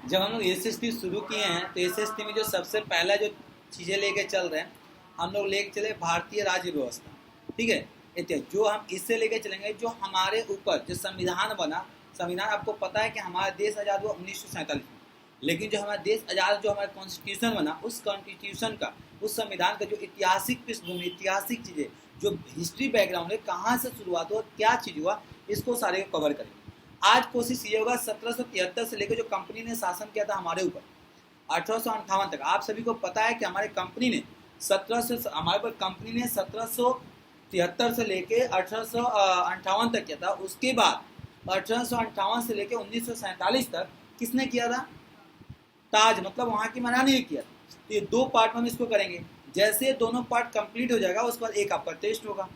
जब हम लोग एसएसटी शुरू किए हैं तो एसएसटी में जो सबसे पहला जो चीज़ें लेके चल रहे हैं, हम लोग लेके चले भारतीय राज्य व्यवस्था। ठीक है, इत्यादि जो हम इससे लेके चलेंगे, जो हमारे ऊपर जो संविधान बना। संविधान आपको पता है कि हमारा देश आज़ाद हुआ 1947 में, लेकिन जो हमारा देश आज़ाद, जो हमारा कॉन्स्टिट्यूशन बना, उस कॉन्स्टिट्यूशन का, उस संविधान का जो ऐतिहासिक पृष्ठभूमि, ऐतिहासिक चीज़ें, जो हिस्ट्री बैकग्राउंड है, कहाँ से शुरुआत हुआ, क्या चीज़ हुआ, इसको सारे को कवर करेंगे। आज कोशिश ये होगा 1773 से लेकर जो कंपनी ने शासन किया था हमारे ऊपर 1858 तक। आप सभी को पता है कि हमारे कंपनी ने 1773 से लेके 1858 तक किया था। उसके बाद 1858 से लेके 1947 तक किसने किया था? ताज, मतलब वहाँ की महारानी ने किया। तो ये दो पार्ट में हम इसको करेंगे। जैसे दोनों पार्ट कंप्लीट हो जाएगा, उसके बाद एक आपका टेस्ट होगा।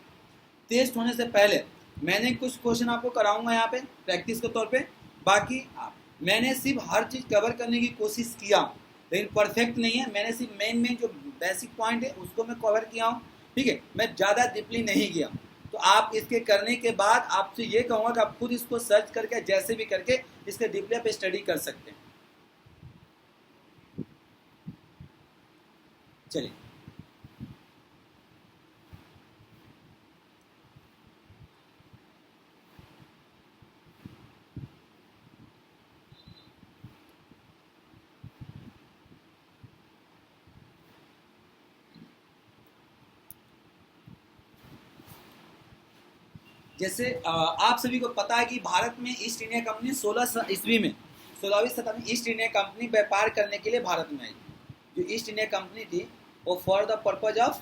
टेस्ट होने से पहले मैंने कुछ क्वेश्चन आपको कराऊंगा यहाँ पे प्रैक्टिस के तौर पे। बाकी मैंने सिर्फ हर चीज़ कवर करने की कोशिश किया, लेकिन परफेक्ट नहीं है। मैंने सिर्फ मेन जो बेसिक पॉइंट है उसको मैं कवर किया हूँ। ठीक है, मैं ज़्यादा डीपली नहीं गया। तो आप इसके करने के बाद आपसे ये कहूँगा कि आप खुद इसको सर्च करके जैसे भी करके इसके डीपली आप स्टडी कर सकते हैं। चलिए, जैसे आप सभी को पता है कि भारत में ईस्ट इंडिया कंपनी 16 ईस्वी में, 16वीं शताब्दी में ईस्ट इंडिया कंपनी व्यापार करने के लिए भारत में आई। जो ईस्ट इंडिया कंपनी थी वो for the purpose of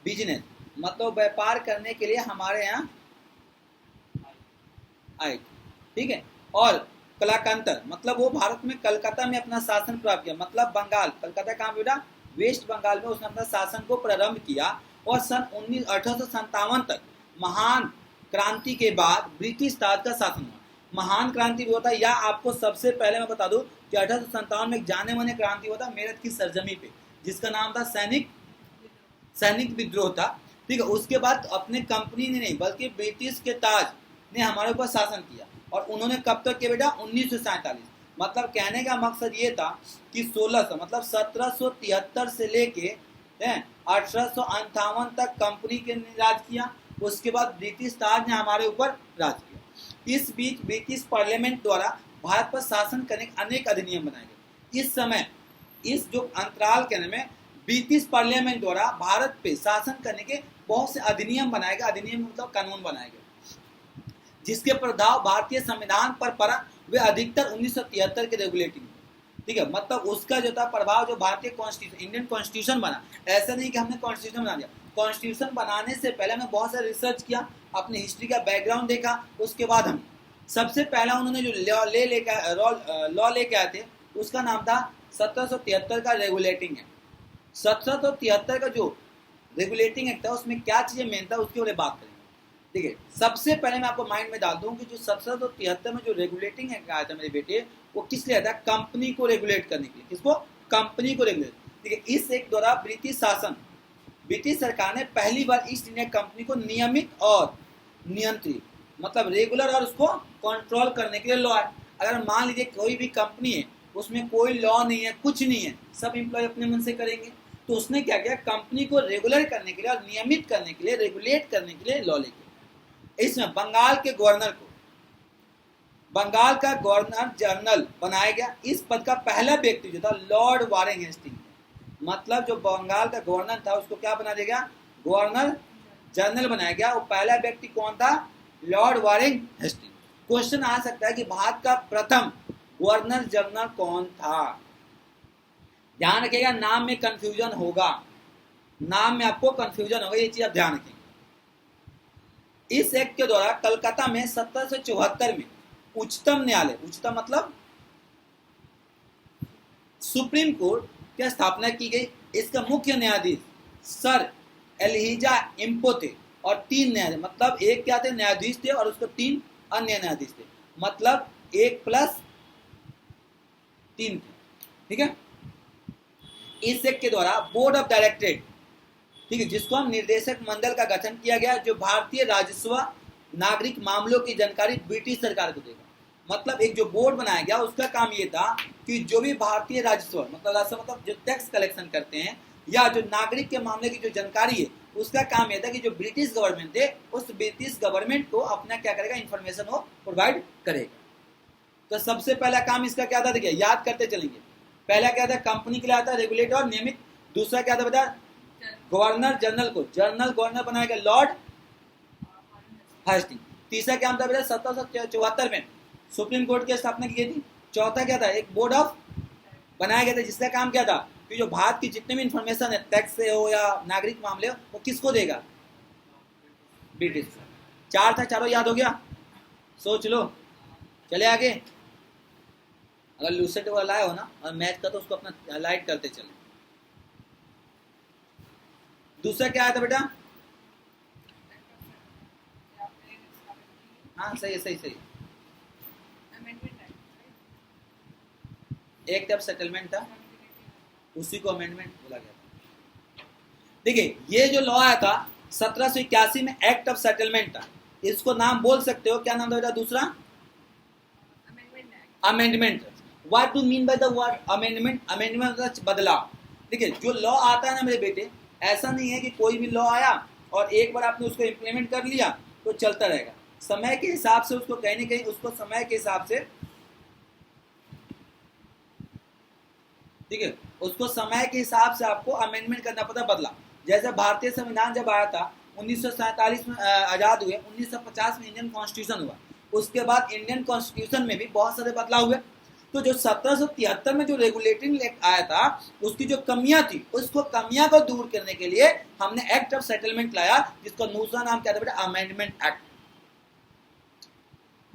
business, मतलब व्यापार करने के लिए हमारे यहाँ आई। ठीक है, और कलाकांतर, मतलब वो भारत में कलकत्ता में अपना शासन प्राप्त किया। मतलब बंगाल, कलकत्ता कहाँ बेटा? वेस्ट बंगाल में उसने अपना शासन को प्रारंभ किया। और सन 1857 तक महान क्रांति के बाद ब्रिटिश ताज का शासन हुआ। महान क्रांति भी होता है, या आपको सबसे पहले मैं बता दूं कि 1857 में एक जाने माने क्रांति हुआ था मेरठ की सरजमी पे, जिसका नाम था सैनिक विद्रोह था। ठीक है, उसके बाद अपने कंपनी ने नहीं बल्कि ब्रिटिश के ताज ने हमारे ऊपर शासन किया। और उन्होंने कब तक किया बेटा? 1947। मतलब कहने का मकसद ये था कि 1600 मतलब 1773 से लेके 1858 तक कंपनी के ने राज किया। उसके बाद ब्रिटिश ताज ने हमारे ऊपर राज किया। इस बीच ब्रिटिश पार्लियामेंट द्वारा भारत पर शासन करने के अनेक अधिनियम बनाए गए। इस समय इस जो अंतराल के में ब्रिटिश पार्लियामेंट द्वारा भारत पे शासन करने के बहुत से अधिनियम बनाए गए। अधिनियम मतलब कानून बनाए गए, जिसके प्रभाव भारतीय संविधान पर पड़ा। वे अधिकतर 1973 के रेगुलेटिंग। ठीक है, मतलब उसका जो था प्रभाव, जो भारतीय कॉन्स्टिट्यूशन, इंडियन कॉन्स्टिट्यूशन बना। ऐसा नहीं कि हमने कॉन्स्टिट्यूशन बना दिया। कॉन्स्टिट्यूशन बनाने से पहले हमने बहुत सारा रिसर्च किया, अपनी हिस्ट्री का बैकग्राउंड देखा। उसके बाद हम सबसे पहला उन्होंने जो लॉ लेके आए थे उसका नाम था 1773 का रेगुलेटिंग एक्ट। 1773 का जो रेगुलेटिंग एक्ट था उसमें क्या चीजें मेन था उसके बारे में बात करेंगे। ठीक है, सबसे पहले मैं आपको माइंड में डाल दूं कि जो 1773 में जो रेगुलेटिंग एक्ट आया था मेरे बेटे, वो किस लिए आया था? कंपनी को रेगुलेट करने के लिए। किसको? कंपनी को रेगुलेट। ठीक है, इस एक्ट द्वारा ब्रिटिश सरकार ने पहली बार ईस्ट इंडिया कंपनी को नियमित और नियंत्रित, मतलब रेगुलर और उसको कंट्रोल करने के लिए लॉ। अगर मान लीजिए कोई भी कंपनी है, उसमें कोई लॉ नहीं है, कुछ नहीं है, सब एम्प्लॉय अपने मन से करेंगे, तो उसने क्या किया? कंपनी को रेगुलर करने के लिए और नियमित करने के लिए, रेगुलेट करने के लिए लॉ लेके। इसमें बंगाल के गवर्नर को बंगाल का गवर्नर जनरल बनाया गया। इस पद का पहला व्यक्ति जो था लॉर्ड वारेन हेस्टिंग। मतलब जो बंगाल का गवर्नर था उसको क्या बना दिया गया? गवर्नर जनरल बनाया गया। वो पहला व्यक्ति कौन था? Lord Warren Hasting. क्वेश्चन आ सकता है कि भारत का प्रथम गवर्नर जनरल कौन था? ध्यान रखिएगा, नाम में कंफ्यूजन होगा, नाम में आपको कंफ्यूजन होगा, ये चीज आप ध्यान रखेंगे। इस एक्ट के द्वारा कलकत्ता में 1774 में उच्चतम न्यायालय, उच्चतम मतलब सुप्रीम कोर्ट की स्थापना की गई। इसका मुख्य न्यायाधीश सर एलिजा इम्पो थे और 3 न्यायाधीश, मतलब एक क्या थे? न्यायाधीश थे और उसको 3 अन्य न्यायाधीश थे, मतलब 1+3 थे। ठीक है, इस एक्ट के द्वारा बोर्ड ऑफ डायरेक्टरेट, ठीक है, जिसको हम निर्देशक मंडल का गठन किया गया, जो भारतीय राजस्व नागरिक मामलों की जानकारी ब्रिटिश सरकार को देगा। मतलब एक जो बोर्ड बनाया गया उसका काम ये था कि जो भी भारतीय राजस्व मतलब जो टैक्स कलेक्शन करते हैं या जो नागरिक के मामले की जो जानकारी है उसका काम यह था कि जो ब्रिटिश गवर्नमेंट थे उस ब्रिटिश गवर्नमेंट को अपना क्या करेगा, इंफॉर्मेशन वो प्रोवाइड करेगा। तो सबसे पहला काम इसका क्या था, देखिए याद करते चलेंगे। पहला क्या था, कंपनी के लिए आता रेगुलेटर और नियमित। दूसरा क्या था बेटा, गवर्नर जनरल को जनरल गवर्नर बनाया गया लॉर्ड हास्टिंग। तीसरा क्या था बेटा, 1774 में सुप्रीम कोर्ट की स्थापना की गई थी। चौथा क्या था, एक बोर्ड ऑफ बनाया गया था जिसका काम क्या था कि जो भारत की जितने भी इंफॉर्मेशन है टैक्स से हो या नागरिक मामले हो वो किसको देगा, ब्रिटिश। चार था, चारों याद हो गया, सोच लो। चले आगे। अगर लूसेंट वाला आया हो ना और मैथ का तो उसको अपना हाईलाइट करते चले। दूसरा क्या आया था बेटा, हाँ सही है, सही एक टर्म सेटलमेंट था, उसी को अमेंडमेंट बोला गया था। देखिए ये जो लॉ आया था 1781 में एक्ट ऑफ सेटलमेंट था। इसको नाम बोल सकते हो, क्या नाम था बेटा दूसरा, amendment. What do mean by the word amendment, amendment मतलब बदलाव। देखिए जो लॉ आता है ना मेरे बेटे, ऐसा नहीं है कि कोई भी लॉ आया और एक बार आपने उसको इम्प्लीमेंट कर लिया तो चलता रहेगा। समय के हिसाब से उसको कहीं ना कहीं उसको समय के हिसाब से, ठीक है, उसको समय के हिसाब से आपको अमेंडमेंट करना पड़ता, बदला। जैसे भारतीय संविधान जब आया था 1947 में आजाद हुए, 1950 में इंडियन कॉन्स्टिट्यूशन हुआ, उसके बाद इंडियन कॉन्स्टिट्यूशन में भी बहुत सारे बदलाव हुए। तो जो 1773 में जो रेगुलेटिंग एक्ट आया था उसकी जो कमियां थी उसको कमियां को दूर करने के लिए हमने एक्ट ऑफ सेटलमेंट लाया, जिसका दूसरा नाम क्या था बेटा, अमेंडमेंट एक्ट।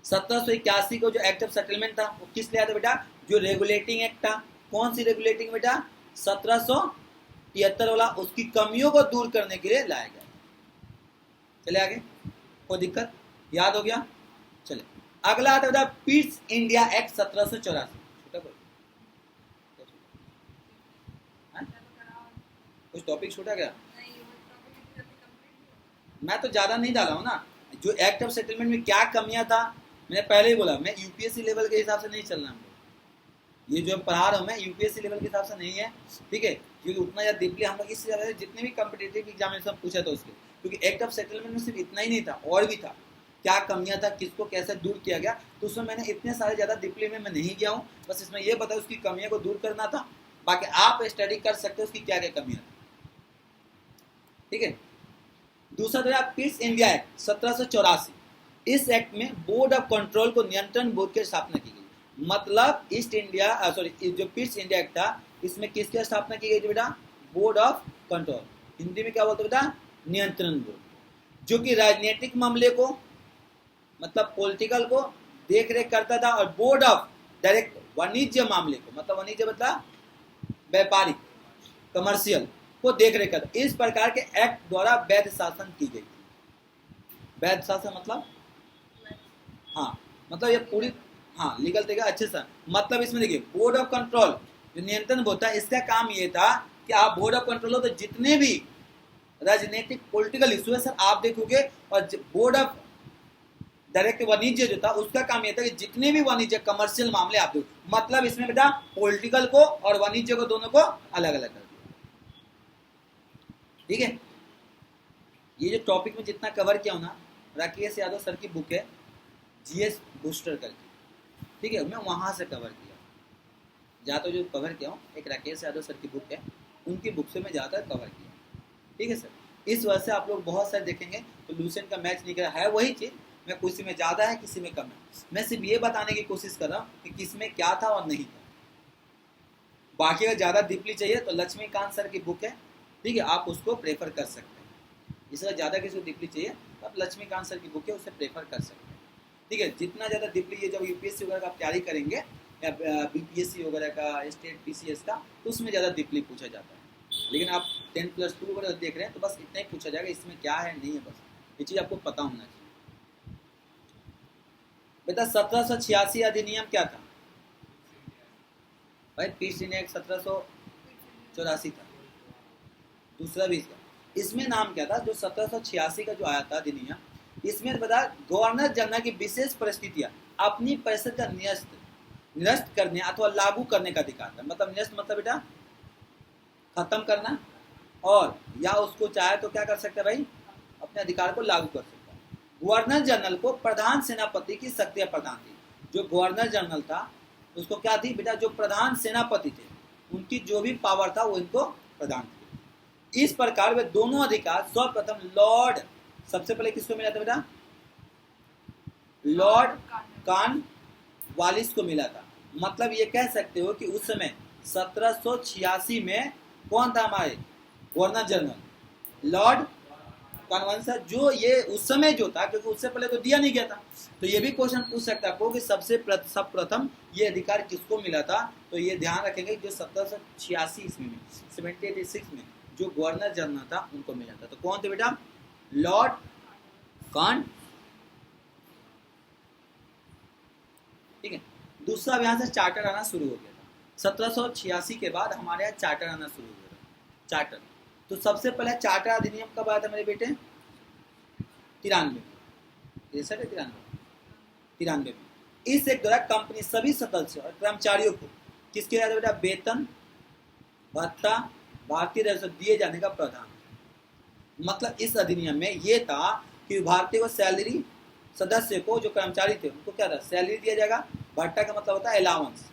1781 को जो एक्ट ऑफ सेटलमेंट था वो किस लिया था बेटा, जो रेगुलेटिंग एक्ट था। कौन सी रेगुलेटिंग बेटा, 1773 वाला, उसकी कमियों को दूर करने के लिए लाया गया। चले आगे, कोई दिक्कत, याद हो गया। चले अगला आता है पीस इंडिया एक्ट 1784। कुछ टॉपिक छूटा गया, मैं तो ज्यादा नहीं डाला हूं ना। जो एक्ट ऑफ सेटलमेंट में क्या कमियां था मैंने पहले ही बोला, मैं यूपीएससी लेवल के हिसाब से नहीं चलना है। ये जो पढ़ा रहा हूँ मैं यूपीएससी लेवल के हिसाब से नहीं है, ठीक है, क्योंकि उतना या डीपली हम लोग इस जितने भी कम्पिटेटिव एग्जामिनेशन पूछा था उसके, क्योंकि एक्ट ऑफ सेटलमेंट में सिर्फ इतना ही नहीं था, और भी था, क्या कमियां था, किसको कैसे दूर किया गया, तो उसमें मैंने इतने सारे ज़्यादा डीपली में मैं नहीं गया हूँ। बस इसमें यह बताया उसकी कमियों को दूर करना था, बाकी आप स्टडी कर सकते हो उसकी क्या क्या कमियां थी, ठीक है। दूसरा था पीस इंडिया एक्ट 1784। इस एक्ट में बोर्ड ऑफ कंट्रोल को नियंत्रण बोर्ड की स्थापना की गई। मतलब ईस्ट इंडिया जो पीस इंडिया एक्ट था इसमें किसकी स्थापना की गई थी बेटा, बोर्ड ऑफ कंट्रोल, हिंदी में क्या बोलते बेटा, नियंत्रण बोर्ड, जो कि राजनीतिक मामले को मतलब पॉलिटिकल को देख रेख करता था, और बोर्ड ऑफ डायरेक्ट वाणिज्य मामले को, मतलब वाणिज्य मतलब व्यापारिक कमर्शियल को देख रेख करता। इस प्रकार के एक्ट द्वारा वैध शासन की गई। वैध शासन मतलब, हाँ मतलब ये पूरी, हाँ लीगल तरीका अच्छे से, मतलब इसमें देखिए बोर्ड ऑफ कंट्रोल जो नियंत्रण होता है इसका काम ये था कि आप बोर्ड ऑफ कंट्रोल हो तो जितने भी राजनीतिक पॉलिटिकल इशू है सर आप देखोगे, और बोर्ड ऑफ डायरेक्ट वाणिज्य जो था उसका काम ये था कि जितने भी वाणिज्य कमर्शियल मामले आप देखो, मतलब इसमें बेटा पॉलिटिकल को और वाणिज्य को दोनों को अलग अलग कर दिया, ठीक है। ये जो टॉपिक में जितना कवर किया हूं ना, राकेश यादव सर की बुक है जीएस बूस्टर करके, ठीक है, मैं वहां से कवर किया, ज्यादा जो कवर किया हूँ एक राकेश यादव सर की बुक है, उनकी बुक से मैं ज्यादा कवर किया, ठीक है सर। इस वजह से आप लोग बहुत सारे देखेंगे तो लूसेंट का मैच नहीं करा है, वही चीज मैं किसी में ज्यादा है किसी में कम है, मैं सिर्फ ये बताने की कोशिश कर रहा हूँ कि किस में क्या था और नहीं था। बाकी अगर ज्यादा डीपली चाहिए तो लक्ष्मीकांत सर की बुक है, ठीक है, आप उसको प्रेफर कर सकते हैं। इससे ज्यादा किसी को डीपली चाहिए तो आप लक्ष्मीकांत सर की बुक है उसे प्रेफर कर सकते हैं, ठीक है। जितना ज्यादा डीपली ये जब यूपीएससी वगैरह का आप तैयारी करेंगे या बीपीएससी वगैरह का, स्टेट पीसीएस का, तो उसमें ज्यादा डीपली पूछा जाता है। लेकिन आप 10+2 वगैरह देख रहे हैं तो बस इतना ही पूछा जाएगा, इसमें क्या है नहीं है, बस ये चीज आपको पता होना चाहिए बेटा। 1786 अधिनियम क्या था भाई, पीस इंडिया एक्ट 1784 था, दूसरा भी इसका, इसमें नाम क्या था जो 1786 का जो आया था अधिनियम, इसमें बता गवर्नर जनरल की विशेष परिस्थितियां अपनी परिषद का निरस्त करने अथवा लागू करने का अधिकार था। मतलब निरस्त मतलब बेटा खत्म करना, और या उसको चाहे तो क्या कर सकता है भाई, अपने अधिकार को लागू कर सकता है। गवर्नर जनरल को प्रधान सेनापति की शक्तियां प्रदान थी। जो गवर्नर जनरल था उसको क्या थी बेटा, जो प्रधान सेनापति थे उनकी जो भी पावर था वो इनको प्रदान थी। इस प्रकार वे दोनों अधिकार सर्वप्रथम लॉर्ड, सबसे पहले किसको मिला था बेटा, लॉर्ड कॉर्नवालिस को मिला था। मतलब ये कह सकते हो कि उस समय 1786 में कौन था हमारे गवर्नर जनरल, लॉर्ड कॉर्नवालिस, जो ये उस समय जो था, क्योंकि उससे पहले तो दिया नहीं गया था। तो ये भी क्वेश्चन पूछ सकता है कि सर्वप्रथम ये अधिकार किसको मिला था। तो ये ध्यान रखेंगे जो 1786 ईस्वी में 1786 में जो गवर्नर जनरल था उनको मिला था। तो कौन थे बेटा, लॉर्ड कॉर्न, ठीक है। दूसरा यहां से चार्टर आना शुरू हो गया था 1786 के बाद हमारे यहाँ चार्टर आना शुरू हो गया था, चार्टर। तो सबसे पहले चार्टर अधिनियम कब आया था मेरे बेटे, 93 में। इस एक द्वारा कंपनी सभी सदस्य और कर्मचारियों को किसके लिए बेटा, वेतन भत्ता भारतीय राजस्व दिए जाने का प्रावधान। मतलब इस अधिनियम में ये था कि भारतीय को सैलरी, सदस्य को जो कर्मचारी थे उनको क्या था, सैलरी दिया जाएगा, भत्ता का मतलब होता है अलाउंस,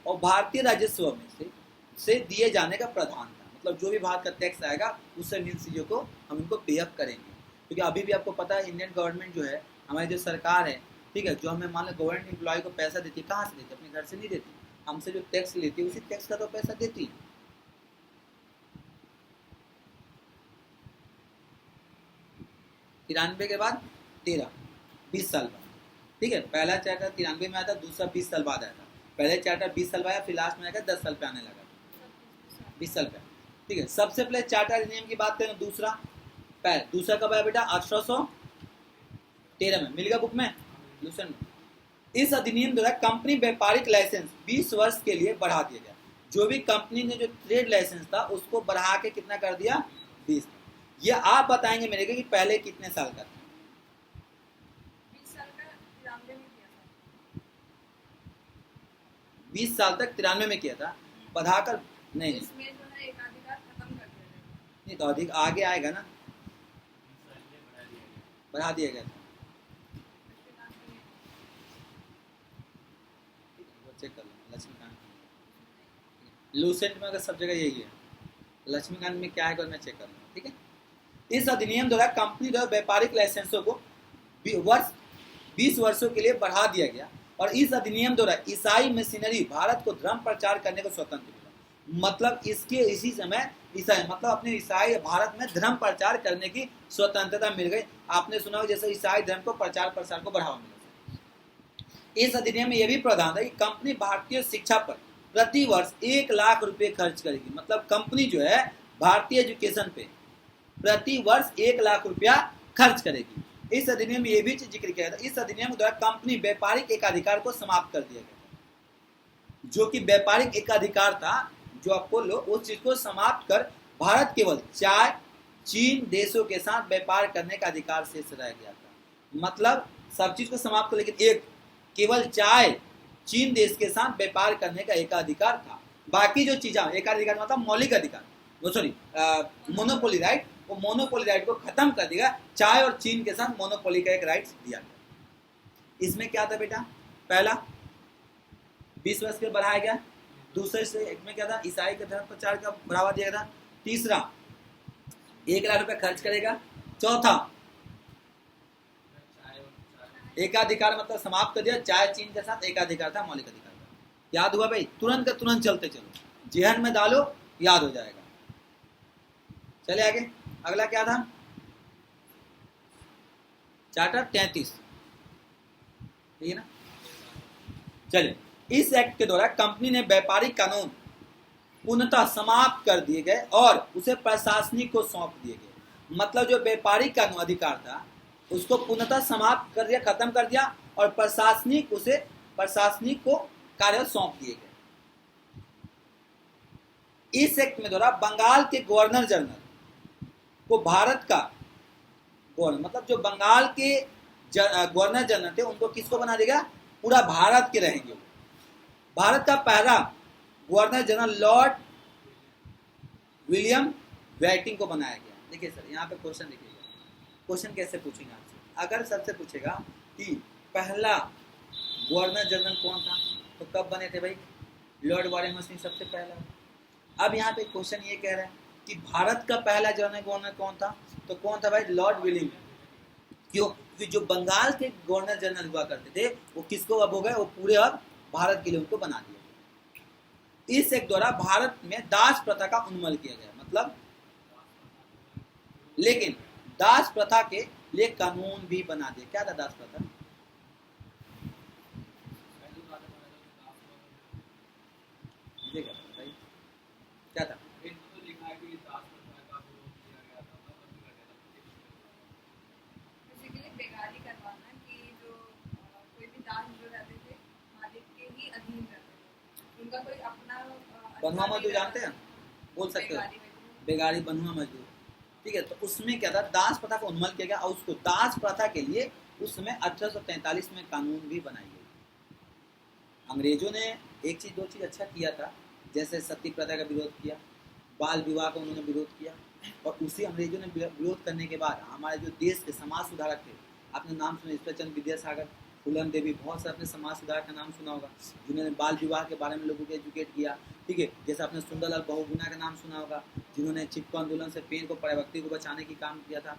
और भारतीय राजस्व में से दिए जाने का प्रावधान था। मतलब जो भी भारत का टैक्स आएगा उससे इन चीजों को हम इनको पे अप करेंगे। क्योंकि अभी भी आपको पता है इंडियन गवर्नमेंट जो है, हमारी जो सरकार है, ठीक है, जो हमें मान लो गवर्नमेंट एम्प्लॉय को पैसा देती है, कहाँ से देती है, अपने घर से नहीं देती, हमसे जो टैक्स लेती है उसी टैक्स का तो पैसा देती है। 93 के बाद 20 साल बाद, ठीक है। पहला चार्टर 93 में आया था, दूसरा 20 साल बाद आया था। पहले चार्टर 20 साल बाद आया, फिर लास्ट में आएगा 10 साल पे आने लगा, 20 साल पे, ठीक है। सबसे पहले चार्टर अधिनियम की बात करें, दूसरा कब आया बेटा, 1813 में, मिलेगा बुक में, लूसेंट में। इस अधिनियम द्वारा कंपनी व्यापारिक लाइसेंस 20 वर्ष के लिए बढ़ा दिया गया। जो भी कंपनी ने जो ट्रेड लाइसेंस था उसको बढ़ा के कितना कर दिया, 20। ये आप बताएंगे मेरे को कि पहले कितने साल का था, 20 साल तक 93 में किया था, बढ़ाकर नहीं, इसमें जो है एकाधिकार खत्म कर दिया गया। नहीं तो अधिक आगे आएगा ना, बढ़ा दिया गया था, चेक कर लो लक्ष्मीकांत, लूसेंट में अगर सब जगह यही है, लक्ष्मीकांत में क्या है मैं चेक कर लूँ, ठीक है। इस अधिनियम द्वारा कंपनी द्वारा व्यापारिक लाइसेंसों को 20 वर्षों के लिए बढ़ा दिया गया, और इस अधिनियम द्वारा ईसाई मिशनरी भारत को धर्म प्रचार करने को स्वतंत्र मिला। मतलब इसी समय ईसाई, मतलब अपने ईसाई भारत में धर्म प्रचार करने की स्वतंत्रता मिल गई। आपने सुना हो जैसे ईसाई धर्म को प्रचार प्रसार को बढ़ावा मिला। इस अधिनियम में यह भी प्रावधान है कि कंपनी भारतीय शिक्षा पर प्रति वर्ष 1 लाख रुपए खर्च करेगी। मतलब कंपनी जो है भारतीय एजुकेशन पे प्रति वर्ष 1 लाख रुपया खर्च करेगी। इस अधिनियम में यह भी जिक्र किया था, इस अधिनियम द्वारा कंपनी व्यापारिक एकाधिकार को समाप्त कर दिया गया। जो कि व्यापारिक एकाधिकार था जो आपको लो, उस चीज को समाप्त कर भारत केवल चाय चीन देशों के साथ व्यापार करने का अधिकार शेष रह गया था। मतलब सब चीज को समाप्त कर, लेकिन एक केवल चाय चीन देश के साथ व्यापार करने का एकाधिकार था। बाकी जो चीजें, एकाधिकार मतलब मौलिक अधिकार, वो सॉरी मोनोपोली राइट, वो मोनोपोली राइट को खत्म कर दिया। चाय और चीन के साथ मोनोपोली का एक राइट दिया गया। इसमें क्या था बेटा, पहला 20 वर्ष के बढ़ाया गया, दूसरे से एक में क्या था, ईसाई के धर्म प्रचार का बढ़ावा दिया गया। तीसरा 1 लाख रुपए खर्च करेगा। चौथा एकाधिकार मतलब समाप्त कर दिया, चाय चीन के साथ एकाधिकार था, मौलिक अधिकार था। याद हुआ भाई, तुरंत का तुरंत चलते चलो, जेहन में डालो याद हो जाएगा। चले आगे, अगला क्या था, चार्टर 33, ठीक है ना। चलिए, इस एक्ट के द्वारा कंपनी ने व्यापारिक कानून पूर्णतः समाप्त कर दिए गए और उसे प्रशासनिक को सौंप दिए गए। मतलब जो व्यापारिक कानून अधिकार था उसको पूर्णतः समाप्त कर दिया, खत्म कर दिया, और प्रशासनिक को कार्य सौंप दिए गए। इस एक्ट में द्वारा बंगाल के गवर्नर जनरल को भारत का गवर्नर, मतलब जो बंगाल के गवर्नर जनरल थे उनको किसको बना देगा, पूरा भारत के रहेंगे। भारत का पहला governor general Lord William waiting को बनाया गया। देखिए सर यहाँ पे क्वेश्चन देखिएगा, क्वेश्चन कैसे पूछेंगे आपसे। अगर सबसे पूछेगा कि पहला गवर्नर जनरल कौन था, तो कब बने थे भाई, लॉर्ड वारेंगो सिंह सबसे पहला। अब यहाँ पे क्वेश्चन ये कह रहा है कि भारत का पहला जनरल गवर्नर कौन था, तो कौन था भाई, लॉर्ड विलियम। क्यों, क्योंकि जो बंगाल के गवर्नर जनरल हुआ करते थे वो किसको अब हो गए, वो पूरे अब भारत के लिए उनको बना दिया। इस एक द्वारा भारत में दास प्रथा का उन्मूलन किया गया, मतलब लेकिन दास प्रथा के लिए कानून भी बना दिया। क्या था दास प्रथा, क्या था, बेसिकली बेगारी करवाना कि जो कोई भी दास जो रहते थे मालिक के ही अधीन रहते थे, उनका कोई अपना बनुआ मजदूर जानते हैं, बोल सकते हो, बेगारी बनुआ मजदूर, ठीक है। तो उसमें क्या था, दास प्रथा को उन्मूलन किया गया और उसको दास प्रथा के लिए उस समय 1843 में कानून भी बनाई गई। अंग्रेजों ने एक चीज दो चीज अच्छा किया था, जैसे सती प्रथा का विरोध किया, बाल विवाह का उन्होंने विरोध किया, और उसी अंग्रेजों ने विरोध करने के बाद हमारे जो देश के समाज सुधारक थे, आपने नाम सुना ईश्वरचंद्र विद्यासागर, फूलन देवी, बहुत से अपने समाज सुधारक का नाम सुना होगा, जिन्होंने बाल विवाह के बारे में लोगों को एजुकेट किया, ठीक है। जैसे आपने सुंदरलाल बहुगुणा का नाम सुना होगा, जिन्होंने चिपको आंदोलन से पेड़ को पर्यावरण को बचाने की काम किया था।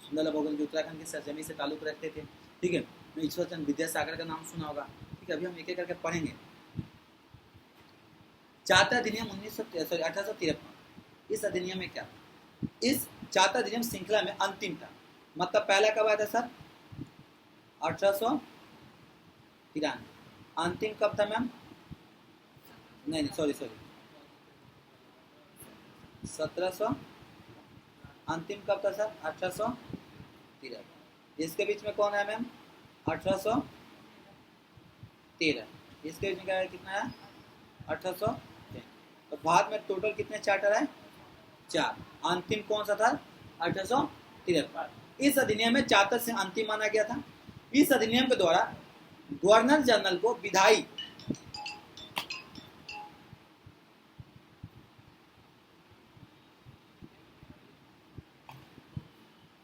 सुंदरलाल बहुगुणा जो उत्तराखंड की सरजमी से ताल्लुक रखते थे, ठीक है। ईश्वरचंद्र विद्यासागर का नाम सुना होगा, ठीक है। अभी हम एक एक करके पढ़ेंगे। चार्टर अधिनियम 1853, इस अधिनियम में क्या, इस चार्टर अधिनियम श्रृंखला में अंतिम था, मतलब पहला कब आया था सर, 1893, अंतिम कब था मैम, नहीं सॉरी 1700, अंतिम कब था सर, 1813। इसके बीच में कौन है मैम, 1813, इसके बीच में क्या है, कितना है, 1810। तो भारत में टोटल कितने चार्टर है, 4। अंतिम कौन सा था, 1873। इस अधिनियम में चार्टर से अंतिम माना गया था। इस अधिनियम के द्वारा गवर्नर जनरल को विधायी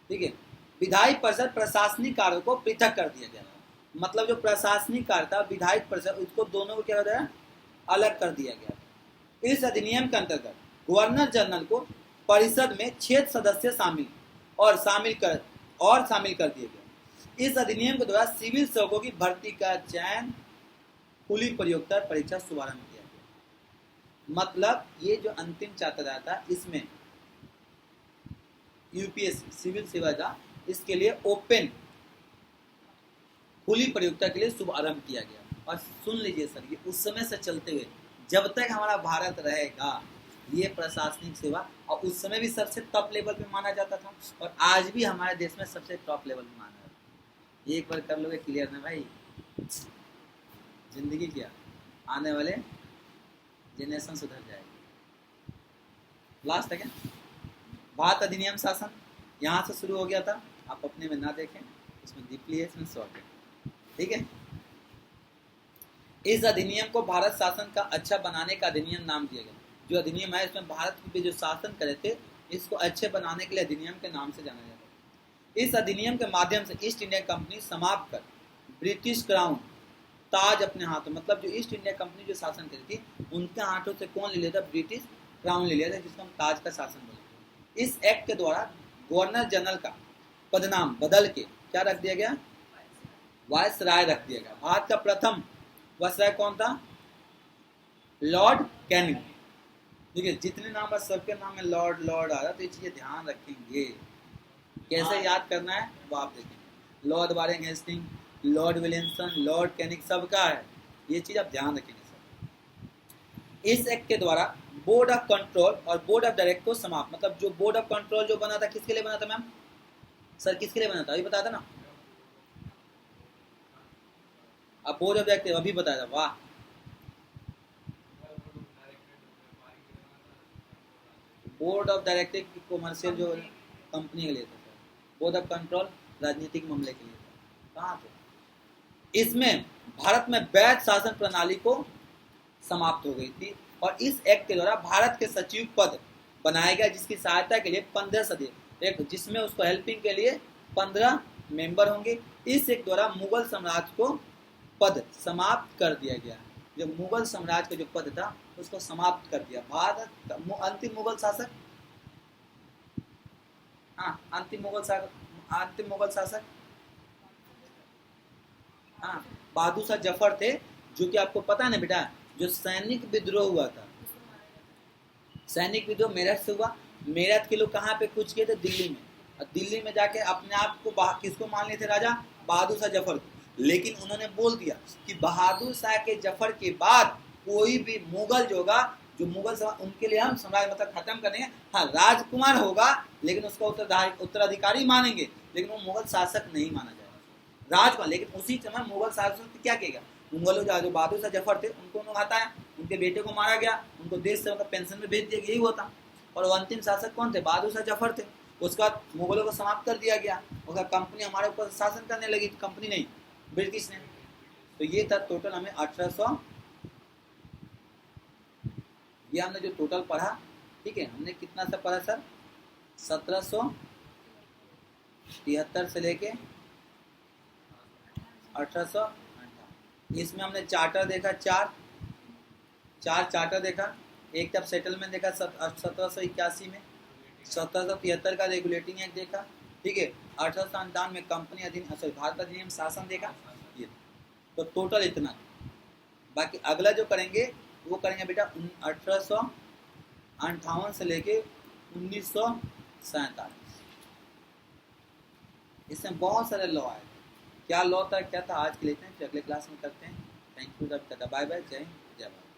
ठीक है, विधायी परिषद प्रशासनिक कार्यों को पृथक कर दिया गया, मतलब जो प्रशासनिक कार्य था विधायी परिषद, उसको दोनों को क्या होता है, अलग कर दिया गया। इस अधिनियम के अंतर्गत गवर्नर जनरल को परिषद में 6 सदस्य शामिल कर दिए गए। इस अधिनियम के द्वारा सिविल सेवकों की भर्ती का चयन खुली प्रतियोगिता परीक्षा शुभारंभ किया गया। मतलब ये जो अंतिम चार्टर आया था, इसमें यूपीएससी सिविल सेवा का, इसके लिए ओपन खुली प्रतियोगिता के लिए शुभारंभ किया गया। और सुन लीजिए सर, ये उस समय से चलते हुए जब तक हमारा भारत रहेगा, ये प्रशासनिक सेवा, और उस समय भी सबसे टॉप लेवल पे माना जाता था, और आज भी हमारे देश में सबसे टॉप लेवल पे माना जाता है। एक बार कर लोगे क्लियर ना भाई, जिंदगी क्या, आने वाले जनरेशन सुधर जाएगी। लास्ट है क्या, भारत अधिनियम शासन यहाँ से शुरू हो गया था, आप अपने में ना देखें, इसमें डीपली है, इसमें शॉर्ट है, ठीक है। इस अधिनियम को भारत शासन का अच्छा बनाने का अधिनियम नाम दिया गया। जो अधिनियम है, इसमें भारत पे जो शासन करे थे, इसको अच्छे बनाने के लिए अधिनियम के नाम से जाना जाता है। इस अधिनियम के माध्यम से ईस्ट इंडिया कंपनी समाप्त कर ब्रिटिश क्राउन ताज अपने हाथों, मतलब जो ईस्ट इंडिया कंपनी जो शासन करी थी, उनके हाथों से कौन ले लिया था, ब्रिटिश क्राउन ले लिया था, जिसको हम ताज का शासन बोलते हैं। इस एक्ट के द्वारा गवर्नर जनरल का पदनाम बदल के क्या रख दिया गया, वायसराय रख दिया गया। भारत का प्रथम वायसराय कौन था, लॉर्ड कैनिंग। ठीक है, जितने नाम है सबके नाम में लॉर्ड लॉर्ड आ रहा, तो ये चीजें ध्यान रखेंगे। कैसे याद करना है वो आप देखेंगे। Lord Warren Hasting, Lord Williamson, Lord Canning, सबका है, ये चीज आप ध्यान रखेंगे सर। इस एक्ट के द्वारा बोर्ड ऑफ कंट्रोल और बोर्ड ऑफ डायरेक्टर को समाप्त, मतलब जो बोर्ड ऑफ कंट्रोल जो बना था, किसके लिए बना था मैम, सर किसके लिए बना था, अभी बताया था ना, अब बोर्ड ऑफ डायरेक्टर अभी बताया था, वाह। बोर्ड ऑफ डायरेक्टर की कॉमर्शियल जो कंपनी के लिए था सर, वो द कंट्रोल राजनीतिक मामले के लिए था। कहाँ थे? इसमें भारत में वैध शासन प्रणाली को समाप्त हो गई थी और इस एक्ट के द्वारा भारत के सचिव पद बनाया गया, जिसकी सहायता के लिए 15 सदस्य, एक जिसमें उसको हेल्पिंग के लिए 15 मेंबर होंगे। इस एक्ट द्वारा मुगल साम्राज्य को पद समाप्त कर दिया गया। जो मुगल साम्राज्य का जो पद था उसको समाप्त कर दिया। भारत का अंतिम मुगल शासक, हाँ अंतिम मुगल शासक हाँ बहादुर शाह जफर थे, जो कि आपको पता है ना बेटा, जो सैनिक विद्रोह हुआ था। सैनिक विद्रोह मेरठ से हुआ। मेरठ के लोग कहाँ पे कूच किए थे? दिल्ली में। और दिल्ली में जाके अपने आप को किसको मान लिए थे राजा? बहादुर शाह जफर को। लेकिन उन्होंने बोल दिया कि बहादुर शाह के जफर के बाद कोई भी मुगल जो होगा, जो मुगल उनके लिए हम साम्राज्य मतलब खत्म करेंगे। हाँ राजकुमार होगा लेकिन उसका उत्तराधिकारी मानेंगे, लेकिन वो मुगल शासक नहीं माना जाएगा, राजकुमार। लेकिन उसी समय मुगल शासक ने क्या किया? मुगलों जो बहादुर शाह जफर थे उनको उन्होंने हटाया, उनके बेटे को मारा गया, उनको देश से मतलब पेंशन में भेज दिया गया, यही हुआ था। और वो अंतिम शासक कौन थे? बहादुर शाह जफर थे। उसके बाद मुगलों को समाप्त कर दिया गया, उसका कंपनी हमारे ऊपर शासन करने लगी, कंपनी नहीं ब्रिटिश ने। तो ये था टोटल हमें 1800, ये हमने जो टोटल पढ़ा, ठीक है, हमने कितना सा पढ़ा सर? 1773 से लेके 1858। इसमें हमने चार्टर देखा, चार चार्टर देखा। एक तब सेटलमेंट देखा 1781 में, 1773 का रेगुलेटिंग एक्ट देखा, ठीक है, 1857 में कंपनी अधिनियम भारत अधिनियम शासन देखा। ये तो टोटल इतना। बाकी अगला जो करेंगे वो करेंगे बेटा 1858 से लेके 1947। इसमें बहुत सारे लॉ आए। क्या लॉ था, क्या था, आज के लिए इतना, फिर अगले क्लास में करते हैं। थैंक यू, बाय बाय, जय हिंद, जय भारत।